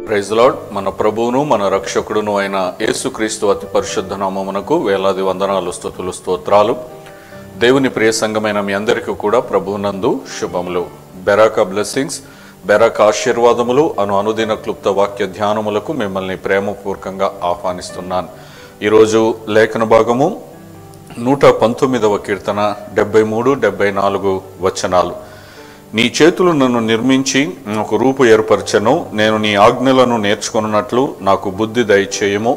Praise lord. మన ప్రభువును మన రక్షకుడును అయిన యేసుక్రీస్తు అతి పరిశుద్ధ నామమునకు వేలాది వందనాలు, స్తుతులు, స్తోత్రాలు. దేవుని ప్రియ సంఘమైన మీ అందరికీ కూడా ప్రభువునందు శుభములు. బెరాక బ్లెస్సింగ్స్, బెరాక ఆశీర్వాదములు అనుదిన క్లుప్త వాక్య ధ్యానములకు మిమ్మల్ని ప్రేమపూర్వకంగా ఆహ్వానిస్తున్నాను. ఈరోజు లేఖన భాగము 119వ కీర్తన 73-74 వచనాలు. నీ చేతులు నన్ను నిర్మించి నాకు రూపు ఏర్పరచెను. నేను నీ ఆజ్ఞలను నేర్చుకున్నట్లు నాకు బుద్ధి దయచేయము.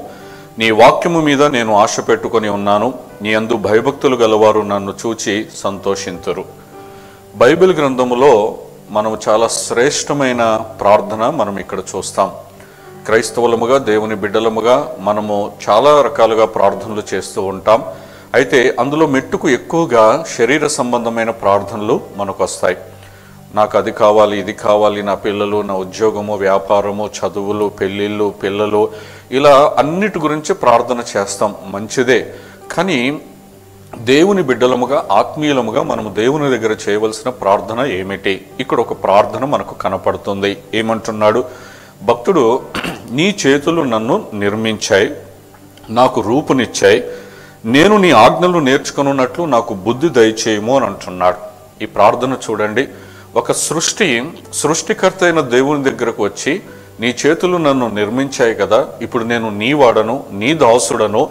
నీ వాక్యము మీద నేను ఆశ పెట్టుకొని ఉన్నాను. నీ యందు భయభక్తులు గలవారు నన్ను చూచి సంతోషింతురు. బైబిల్ గ్రంథములో మనం చాలా శ్రేష్టమైన ప్రార్థన మనం ఇక్కడ చూస్తాం. క్రైస్తవులముగా, దేవుని బిడ్డలముగా మనము చాలా రకాలుగా ప్రార్థనలు చేస్తూ ఉంటాం. అయితే అందులో మెట్టుకు ఎక్కువగా శరీర సంబంధమైన ప్రార్థనలు మనకు వస్తాయి. నాకు అది కావాలి, ఇది కావాలి, నా పిల్లలు, నా ఉద్యోగము, వ్యాపారము, చదువులు, పెళ్ళిళ్ళు, పిల్లలు, ఇలా అన్నిటి గురించి ప్రార్థన చేస్తాం. మంచిదే. కానీ దేవుని బిడ్డలముగా, ఆత్మీయులముగా మనము దేవుని దగ్గర చేయవలసిన ప్రార్థన ఏమిటి? ఇక్కడ ఒక ప్రార్థన మనకు కనపడుతుంది. ఏమంటున్నాడు భక్తుడు? నీ చేతులు నన్ను నిర్మించాయి, నాకు రూపునిచ్చాయి, నేను నీ ఆజ్ఞలు నేర్చుకున్నట్లు నాకు బుద్ధి దయచేయము అని అంటున్నాడు. ఈ ప్రార్థన చూడండి. ఒక సృష్టికర్త అయిన దేవుని దగ్గరకు వచ్చి, నీ చేతులు నన్ను నిర్మించాయి కదా, ఇప్పుడు నేను నీ వాడను, నీ దాసుడను,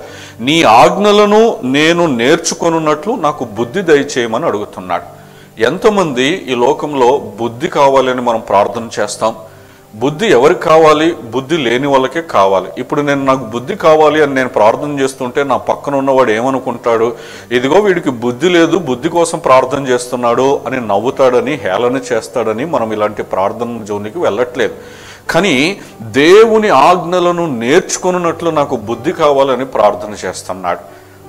నీ ఆజ్ఞలను నేను నేర్చుకొనున్నట్లు నాకు బుద్ధి దయచేయమని అడుగుతున్నాడు. ఎంతమంది ఈ లోకంలో బుద్ధి కావాలని మనం ప్రార్థన చేస్తాం? బుద్ధి ఎవరికి కావాలి? బుద్ధి లేని వాళ్ళకే కావాలి. ఇప్పుడు నాకు బుద్ధి కావాలి అని నేను ప్రార్థన చేస్తుంటే నా పక్కన ఉన్నవాడు ఏమనుకుంటాడు? ఇదిగో వీడికి బుద్ధి లేదు, బుద్ధి కోసం ప్రార్థన చేస్తున్నాడు అని నవ్వుతాడని, హేళన చేస్తాడని మనం ఇలాంటి ప్రార్థన జోలికి వెళ్ళట్లేదు. కానీ దేవుని ఆజ్ఞలను నేర్చుకున్నట్లు నాకు బుద్ధి కావాలని ప్రార్థన చేస్తున్నాడు.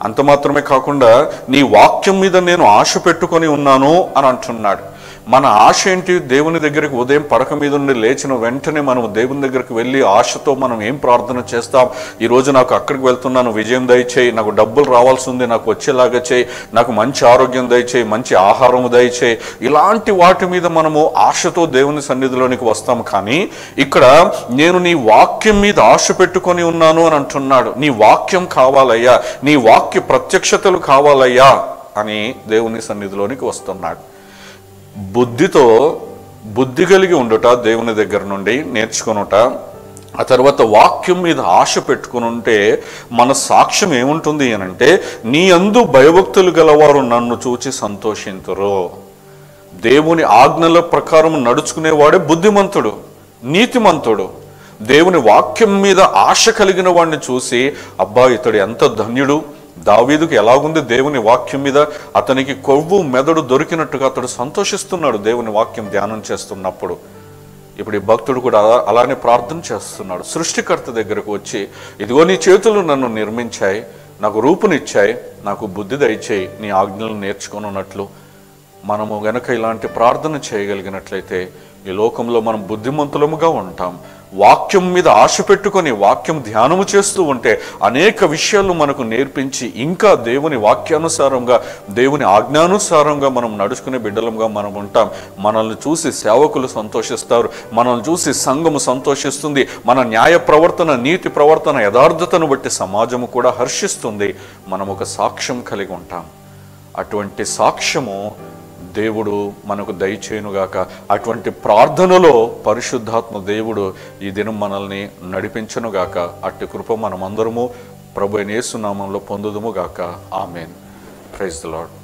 అంత మాత్రమే కాకుండా నీ వాక్యం మీద నేను ఆశ పెట్టుకొని ఉన్నాను అని అంటున్నాడు. మన ఆశ ఏంటి? దేవుని దగ్గరికి ఉదయం పడక మీద ఉండి లేచిన వెంటనే మనం దేవుని దగ్గరికి వెళ్ళి ఆశతో మనం ఏం ప్రార్థన చేస్తాం? ఈరోజు నాకు అక్కడికి వెళ్తున్నాను, విజయం దయచేయి, నాకు డబ్బులు రావాల్సి ఉంది, నాకు వచ్చేలాగా చేయి, నాకు మంచి ఆరోగ్యం దయచేయి, మంచి ఆహారం దయచేయి, ఇలాంటి వాటి మీద మనము ఆశతో దేవుని సన్నిధిలోనికి వస్తాం. కానీ ఇక్కడ నేను నీ వాక్యం మీద ఆశ పెట్టుకొని ఉన్నాను అని అంటున్నాడు. నీ వాక్యం కావాలయ్యా, నీ వాక్య ప్రత్యక్షతలు కావాలయ్యా అని దేవుని సన్నిధిలోనికి వస్తున్నాడు. బుద్ధి కలిగి ఉండుట, దేవుని దగ్గర నుండి నేర్చుకొనుట, ఆ తర్వాత వాక్యం మీద ఆశ పెట్టుకుని ఉంటే మన సాక్ష్యం ఏముంటుంది అనంటే, నీ యందు భయభక్తులు గలవారు నన్ను చూచి సంతోషింతురు. దేవుని ఆజ్ఞల ప్రకారం నడుచుకునేవాడే బుద్ధిమంతుడు, నీతిమంతుడు. దేవుని వాక్యం మీద ఆశ కలిగిన వాడిని చూసి, అబ్బా ఇతడు ఎంత ధన్యుడు, దావీదుకు ఎలాగుంది దేవుని వాక్యం మీద, అతనికి కొవ్వు మెదడు దొరికినట్టుగా అతడు సంతోషిస్తున్నాడు దేవుని వాక్యం ధ్యానం చేస్తున్నప్పుడు. ఇప్పుడు ఈ భక్తుడు కూడా అలానే ప్రార్థన చేస్తున్నాడు. సృష్టికర్త దగ్గరకు వచ్చి, ఇదిగో నీ చేతులు నన్ను నిర్మించాయి, నాకు రూపునిచ్చాయి, నాకు బుద్ధి దయచేయి, నీ ఆజ్ఞలు నేర్చుకున్నట్లు. మనము గనక ఇలాంటి ప్రార్థన చేయగలిగినట్లయితే ఈ లోకంలో మనం బుద్ధిమంతులముగా ఉంటాం. వాక్యం మీద ఆశ పెట్టుకొని వాక్యం ధ్యానము చేస్తూ ఉంటే అనేక విషయాలు మనకు నేర్పించి, ఇంకా దేవుని వాక్యానుసారంగా, దేవుని ఆజ్ఞానుసారంగా మనం నడుచుకునే బిడ్డలంగా మనం ఉంటాం. మనల్ని చూసి సేవకులు సంతోషిస్తారు, మనల్ని చూసి సంఘము సంతోషిస్తుంది, మన న్యాయ ప్రవర్తన, నీతి ప్రవర్తన, యథార్థతను బట్టి సమాజము కూడా హర్షిస్తుంది. మనం ఒక సాక్ష్యం కలిగి ఉంటాం. అటువంటి సాక్ష్యము దేవుడు మనకు దయచేయునుగాక. అటువంటి ప్రార్థనలో పరిశుద్ధాత్మ దేవుడు ఈ దినం మనల్ని నడిపించునుగాక. అట్టి కృప మనమందరము ప్రభు అయిన యేసు నామములో పొందుదుముగాక. ఆమేన్. Praise the lord.